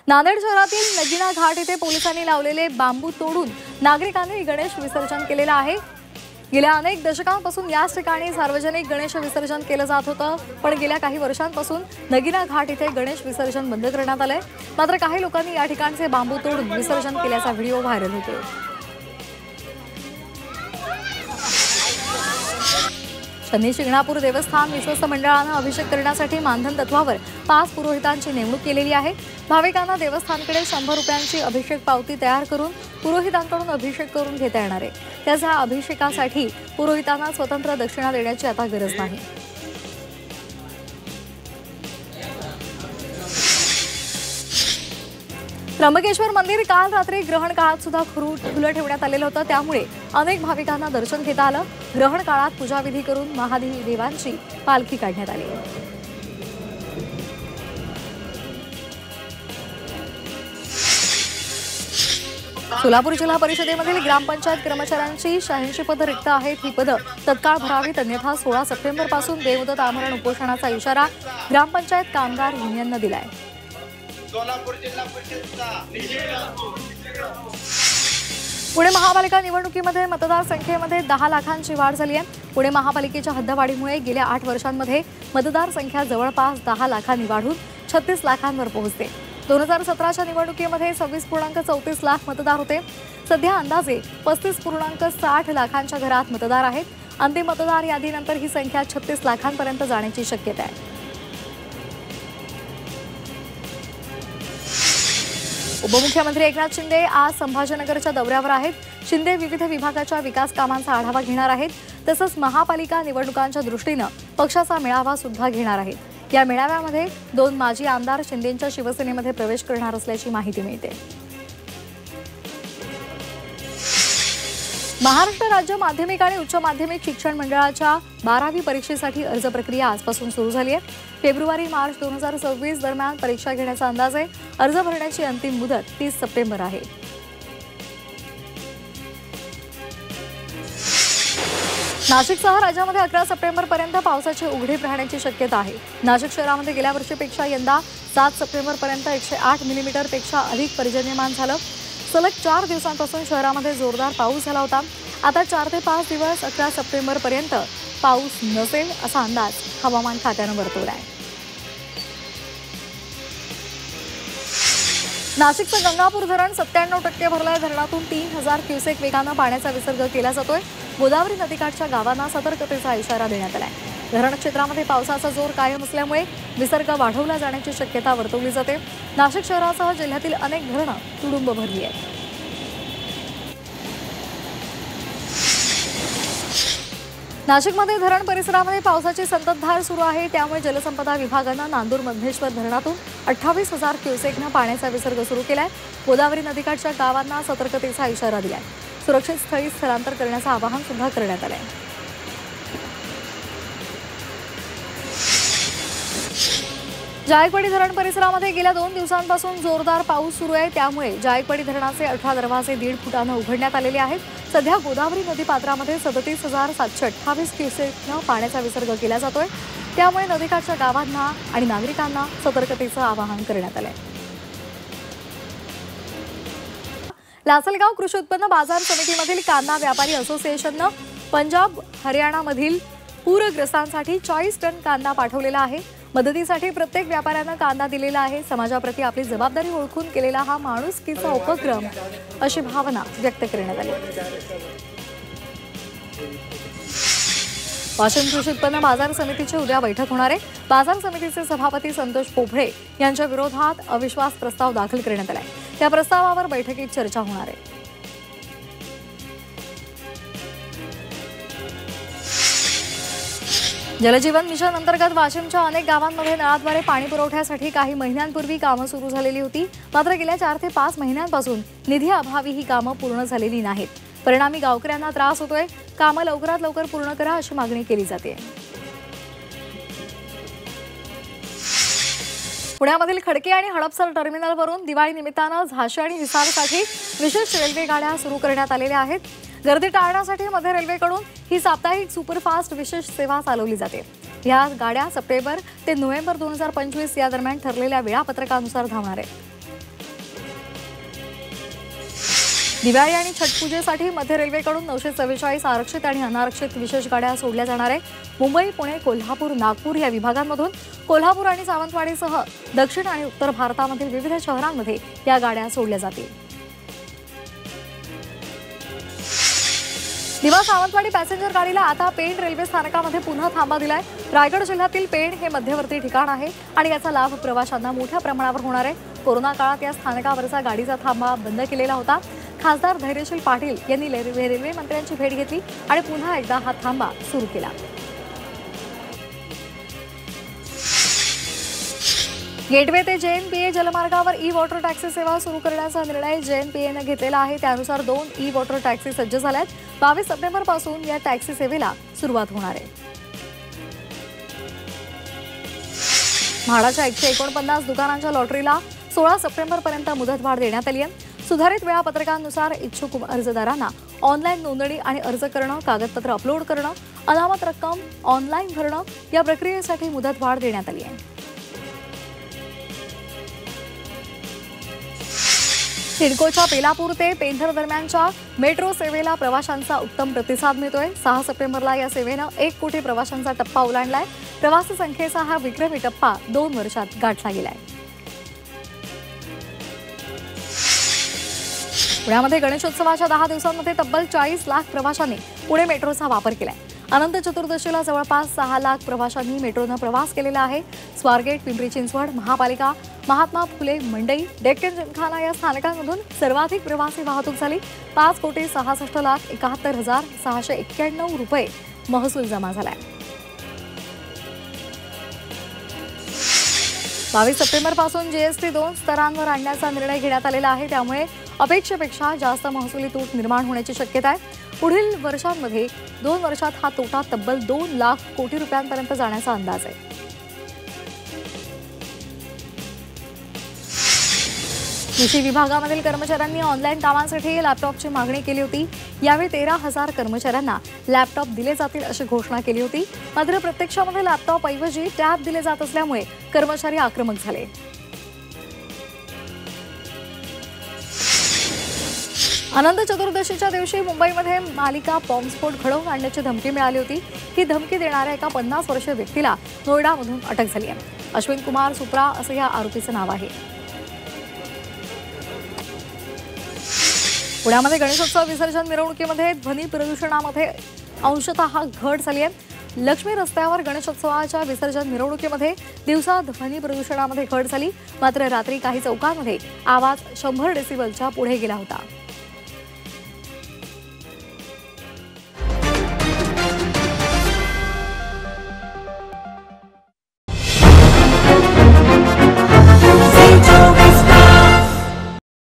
नांदेड शहरातील नगीना घाट येथे पोलिसांनी लावलेले बांबू तोडून नागरिकांनी गणेश विसर्जन केलेलं आहे। गेल्या अनेक दशकांपासून याच ठिकाणी सार्वजनिक गणेश विसर्जन केलं जात होतं, पण गेल्या काही वर्षांपासून नगीना घाट इथे गणेश विसर्जन बंद करण्यात आलंय। मात्र काही लोकांनी या ठिकाणचे बांबू तोडून विसर्जन केल्याचा व्हिडिओ व्हायरल होतोय। शनी शिंगणापूर देवस्थान विश्वस्त मंडळानं अभिषेक करण्यासाठी मानधन तत्वावर 5 पुरोहितांची नेमणूक केलेली आहे। भाविकांना देवस्थानकडे 100 रुपयांची अभिषेक पावती तयार करून पुरोहितांकडून अभिषेक करून घेता येणार आहे। त्याच्या अभिषेकासाठी पुरोहितांना स्वतंत्र दक्षिणा देण्याची आता गरज नाही। त्र्यंबकेश्वर मंदिर काल रात्री ग्रहण काळात सुद्धा खुलं ठेवण्यात आलेलं होतं, त्यामुळे अनेक भाविकांना दर्शन घेता आलं। ग्रहण काळात पूजाविधी करून महादेवांची पालखी काढण्यात आली। सोलापूर जिल्हा परिषदेमधील ग्रामपंचायत कर्मचाऱ्यांची 86 पदं रिक्त आहेत। ही पदं तत्काळ भरावीत, अन्यथा 16 सप्टेंबर पासून बेमुदत आमरण उपोषणाचा इशारा ग्रामपंचायत कामगार युनियननं दिलाय। पुणे महापालिका निवडणुकीमध्ये मतदारसंख्येमध्ये 10 लाखांची वाढ झाली आहे। पुणे महापालिकेच्या हद्दवाढीमुळे गेल्या 8 वर्षांमध्ये मतदार संख्या जवळपास 10 लाखांनी वाढून 36 लाखांवर पोहोचते। 2017च्या निवडणुकीमध्ये 26.34 लाख मतदार होते। सध्या अंदाजे 35.60 लाखांच्या घरात मतदार आहेत। अंतिम मतदार यादीनंतर ही संख्या 36 लाखांपर्यंत जाण्याची शक्यता आहे। उपमुख्यमंत्री एकनाथ शिंदे आज संभाजीनगरच्या दौऱ्यावर आहेत। शिंदे विविध विभागाच्या विकास कामांचा आढावा घेणार आहेत। तसंच महापालिका निवडणुकांच्या दृष्टीनं पक्षाचा मेळावा सुद्धा घेणार आहेत। या मेळाव्यामध्ये 2 माजी आमदार शिंदेंच्या शिवसेनेमध्ये प्रवेश करणार असल्याची माहिती मिळते। महाराष्ट्र राज्य माध्यमिक आणि उच्च माध्यमिक शिक्षण मंडळाच्या 12वी परीक्षेसाठी अर्ज प्रक्रिया आजपासून सुरू झाली आहे। फेब्रुवारी-मार्च 2026 दरम्यान परीक्षा घेण्याचा अंदाज आहे। अर्ज भरण्याची अंतिम मुदत 30 सप्टेंबर आहे। नाशिकसह राज्यामध्ये 11 सप्टेंबरपर्यंत पावसाची उघडीप राहण्याची शक्यता आहे। नाशिक शहरामध्ये गेल्या वर्षीपेक्षा यंदा 7 सप्टेंबरपर्यंत 108 मिलीमीटरपेक्षा अधिक पर्जन्यमान झालं। सलग 4 दिवसांपासून शहरामध्ये जोरदार पाऊस झाला होता। आता 4 ते 5 दिवस 11 सप्टेंबरपर्यंत पाऊस नसेल असा अंदाज हवामान खात्यानं वर्तवला आहे। नाशिकचं गंगापूर धरण 97% भरलंय। धरणातून 3000 क्युसेक वेगानं पाण्याचा विसर्ग केला जातोय। गोदावरी नदीकाठच्या गावांना सतर्कतेचा इशारा देण्यात आलाय। धरण क्षेत्रामध्ये पावसाचा जोर कायम असल्यामुळे विसर्ग वाढवला जाण्याची शक्यता वर्तवली जाते। नाशिक शहरासह जिल्ह्यातील अनेक धरणं तुडुंब भरली आहेत। नाशिकमध्ये धरण परिसरामध्ये पावसाची संततधार सुरू आहे, त्यामुळे जलसंपदा विभागानं नांदूर मधनेश्वर धरणातून 28,000 क्युसेकनं पाण्याचा विसर्ग सुरू केलाय। गोदावरी नदीकाठच्या गावांना सतर्कतेचा इशारा दिलाय। सुरक्षित स्थळी स्थलांतर करण्याचं आवाहन सुद्धा करण्यात आलंय। जायकवाडी धरण परिसरामध्ये गेल्या 2 दिवसांपासून जोरदार पाऊस सुरू आहे, त्यामुळे जायकवाडी धरणाचे 18 दरवाजे 1.5 फुटानं उघडण्यात आलेले आहेत। सध्या गोदावरी नदी पात्रामध्ये 37,728 क्युसेकनं पाण्याचा विसर्ग केला जातोय, त्यामुळे नदीकाठच्या गावांना आणि नागरिकांना सतर्कतेचं आवाहन करण्यात आलंय। लासलगाव कृषी उत्पन्न बाजार समितीमधील कांदा व्यापारी असोसिएशननं पंजाब हरियाणामधील पूरग्रस्तांसाठी 40 टन कांदा पाठवलेला आहे। मदतीसाठी प्रत्येक व्यापाऱ्यानं कांदा दिलेला आहे। समाजाप्रती आपली जबाबदारी ओळखून केलेला हा माणुसकीचा उपक्रम अशी भावना व्यक्त करण्यात आली। वाशिम कृषी उत्पन्न बाजार समितीची उद्या बैठक होणार आहे। बाजार समितीचे सभापती संतोष पोफळे यांच्या विरोधात अविश्वास प्रस्ताव दाखल करण्यात आलाय। त्या प्रस्तावावर बैठकीत चर्चा होणार आहे। जलजीवन मिशन अंतर्गत वाशिमच्या अनेक गावांमध्ये नळाद्वारे पाणी पुरवठ्यासाठी काही महिन्यांपूर्वी कामं सुरू झालेली होती, मात्र गेल्या 4 ते 5 महिन्यांपासून निधी अभावी ही कामं पूर्ण झालेली नाहीत। परिणामी गावकऱ्यांना त्रास होतोय। कामं लवकरात लवकर पूर्ण करा अशी मागणी केली जाते। पुण्यामधील खडकी आणि हडपसर टर्मिनलवरून दिवाळी निमित्तानं झाशी आणि हिसारसाठी विशेष रेल्वे गाड्या सुरू करण्यात आलेल्या आहेत। गर्दी टाळण्यासाठी मध्य रेल्वेकडून ही साप्ताहिक सुपरफास्ट विशेष सेवा चालवली जाते। या गाड्या सप्टेंबर ते नोव्हेंबर 2025 या दरम्यान ठरलेल्या वेळापत्रकानुसार धावणार आहेत। दिवाळी आणि छठपूजेसाठी मध्य रेल्वेकडून 944 आरक्षित आणि अनारक्षित विशेष गाड्या सोडल्या जाणार आहे। मुंबई, पुणे, कोल्हापूर, नागपूर या विभागांमधून कोल्हापूर आणि सावंतवाडीसह दक्षिण आणि उत्तर भारतामधील विविध शहरांमध्ये या गाड्या सोडल्या जातील। दिवा सावंतवाडी पॅसेंजर गाडीला आता पेण रेल्वे स्थानकामध्ये पुन्हा थांबा दिलाय। रायगड जिल्ह्यातील पेण हे मध्यवर्ती ठिकाण आहे आणि याचा लाभ प्रवाशांना मोठ्या प्रमाणावर होणार आहे। कोरोना काळात या स्थानकावरचा गाडीचा थांबा बंद केलेला होता। खासदार धैर्यशील पाटील यांनी रेल्वे मंत्र्यांची भेट घेतली आणि पुन्हा एकदा हा थांबा सुरू केला। गेटवे ते JNPA जलमार्गावर ई-वॉटर टॅक्सी सेवा सुरू करण्याचा निर्णय JNPAने घेतलेला आहे। त्यानुसार 2 ई-वॉटर टॅक्सी सज्ज झाल्यात। 22 सप्टेंबरपासून या टॅक्सी सेवेला सुरुवात होणार आहे। म्हाडाच्या 149 दुकानांच्या लॉटरीला 16 सप्टेंबरपर्यंत मुदतवाढ देण्यात आली आहे। सुधारित वेळापत्रकानुसार इच्छुक अर्जदारांना ऑनलाईन नोंदणी आणि अर्ज करणं, कागदपत्र अपलोड करणं, अनामत रक्कम ऑनलाईन भरणं या प्रक्रियेसाठी मुदतवाढ देण्यात आली आहे। सिडकोच्या बेलापूर ते पेंधर दरम्यानच्या मेट्रो सेवेला प्रवाशांचा उत्तम प्रतिसाद मिळतोय। 6 सप्टेंबरला या सेवेनं 1 कोटी प्रवाशांचा टप्पा ओलांडलाय। प्रवासी संख्येचा हा विक्रमी टप्पा 2 वर्षात गाठला गेलाय। पुण्यामध्ये गणेशोत्सवाच्या 10 दिवसांमध्ये तब्बल 40 लाख प्रवाशांनी पुणे मेट्रोचा वापर केलाय। अनंत चतुर्दशीला जवळपास 6 लाख प्रवाशांनी मेट्रोनं प्रवास केलेला आहे। स्वारगेट, पिंपरी चिंचवड, महापालिका, महात्मा फुले मंडई, डेक्कन जिमखाना या स्थानकांमधून सर्वाधिक प्रवासी वाहतूक झाली। 5,66,71,691 रुपये महसूल जमा झालाय। 22 सप्टेंबरपासून जीएसटी 2 स्तरांवर आणण्याचा निर्णय घेण्यात आलेला आहे। त्यामुळे अपेक्षेपेक्षा जास्त महसुली तूट निर्माण होण्याची शक्यता आहे। पुढील वर्षांमध्ये 2 वर्षात हा तोटा तब्बल 2 लाख कोटी रुपयांपर्यंत जाण्याचा अंदाज आहे। कृषी विभागामधील कर्मचाऱ्यांनी ऑनलाईन कामांसाठी लॅपटॉपची मागणी केली होती। यावेळी 13,000 कर्मचाऱ्यांना लॅपटॉप दिले जातील अशी घोषणा केली होती। मात्र प्रत्यक्षामध्ये लॅपटॉप ऐवजी टॅब दिले जात असल्यामुळे कर्मचारी आक्रमक झाले। अनंत चतुर्दशीच्या दिवशी मुंबईमध्ये मालिका बॉम्बस्फोट घडवून आणण्याची धमकी मिळाली होती। ही धमकी देणाऱ्या एका 50 वर्षीय व्यक्तीला नोएडामधून अटक झाली आहे। अश्विन कुमार सुप्रा असं या आरोपीचं नाव आहे। पुण्यामध्ये गणेशोत्सव विसर्जन मिरवणुकीमध्ये ध्वनी प्रदूषणामध्ये अंशतः घट झाली आहे। लक्ष्मी रस्त्यावर गणेशोत्सवाच्या विसर्जन मिरवणुकीमध्ये दिवसा ध्वनी प्रदूषणामध्ये घट झाली। मात्र रात्री काही चौकांमध्ये आवाज 100 डेसिबलच्या पुढे गेला होता।